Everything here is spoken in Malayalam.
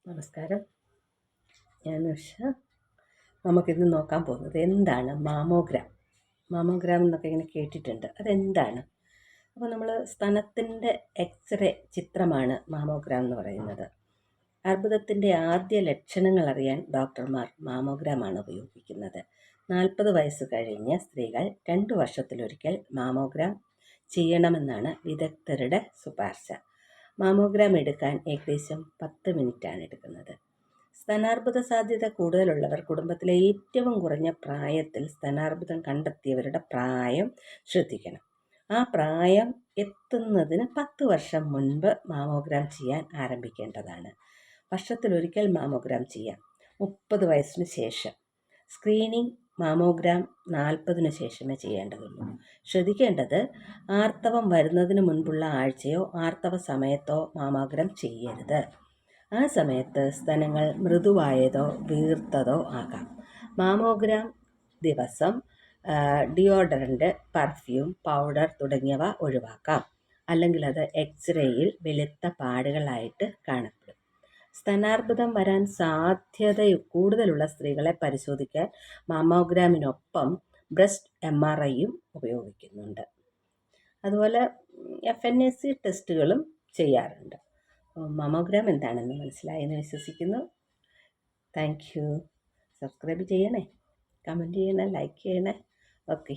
നമസ്കാരം, ഞാൻ ഉഷ. നമുക്കിന്ന് നോക്കാൻ പോകുന്നത് എന്താണ് മാമോഗ്രാം. മാമോഗ്രാം എന്നൊക്കെ ഇങ്ങനെ കേട്ടിട്ടുണ്ട്. അതെന്താണ്? അപ്പോൾ നമ്മൾ സ്തനത്തിൻ്റെ എക്സ്റേ ചിത്രമാണ് മാമോഗ്രാം എന്ന് പറയുന്നത്. അർബുദത്തിൻ്റെ ആദ്യ ലക്ഷണങ്ങൾ അറിയാൻ ഡോക്ടർമാർ മാമോഗ്രാമാണ് ഉപയോഗിക്കുന്നത്. 40 വയസ്സ് കഴിഞ്ഞ സ്ത്രീകൾ 2 വർഷത്തിലൊരിക്കൽ മാമോഗ്രാം ചെയ്യണമെന്നാണ് വിദഗ്ധരുടെ ശുപാർശ. മാമോഗ്രാം എടുക്കാൻ ഏകദേശം 10 മിനിറ്റാണ് എടുക്കുന്നത്. സ്തനാർബുദ സാധ്യത കൂടുതലുള്ളവർ കുടുംബത്തിലെ ഏറ്റവും കുറഞ്ഞ പ്രായത്തിൽ സ്തനാർബുദം കണ്ടെത്തിയവരുടെ പ്രായം ശ്രദ്ധിക്കണം. ആ പ്രായം എത്തുന്നതിന് 10 വർഷം മുൻപ് മാമോഗ്രാം ചെയ്യാൻ ആരംഭിക്കേണ്ടതാണ്. വർഷത്തിലൊരിക്കൽ മാമോഗ്രാം ചെയ്യാം. 30 വയസ്സിന് ശേഷം. സ്ക്രീനിങ് മാമോഗ്രാം 40-ന് ശേഷമേ ചെയ്യേണ്ടതുള്ളൂ. ശ്രദ്ധിക്കേണ്ടത്, ആർത്തവം വരുന്നതിന് മുൻപുള്ള ആഴ്ചയോ ആർത്തവ സമയത്തോ മാമോഗ്രാം ചെയ്യരുത്. ആ സമയത്ത് സ്തനങ്ങൾ മൃദുവായതോ വീർത്തതോ ആകാം. മാമോഗ്രാം ദിവസം ഡിയോഡറൻറ്റ്, പെർഫ്യൂം, പൗഡർ തുടങ്ങിയവ ഒഴിവാക്കാം. അല്ലെങ്കിൽ അത് എക്സ്റേയിൽ വെളുത്ത പാടുകളായിട്ട് കാണപ്പെടും. സ്തനാർബുദം വരാൻ സാധ്യത കൂടുതലുള്ള സ്ത്രീകളെ പരിശോധിക്കാൻ മാമോഗ്രാമിനൊപ്പം ബ്രസ്റ്റ് MRIയും ഉപയോഗിക്കുന്നുണ്ട്. അതുപോലെ FNAC ടെസ്റ്റുകളും ചെയ്യാറുണ്ട്. മാമോഗ്രാം എന്താണെന്ന് മനസ്സിലായെന്ന് വിശ്വസിക്കുന്നു. Thank you. സബ്സ്ക്രൈബ് ചെയ്യണേ, കമൻറ്റ് ചെയ്യണേ, ലൈക്ക് ചെയ്യണേ. ഓക്കെ.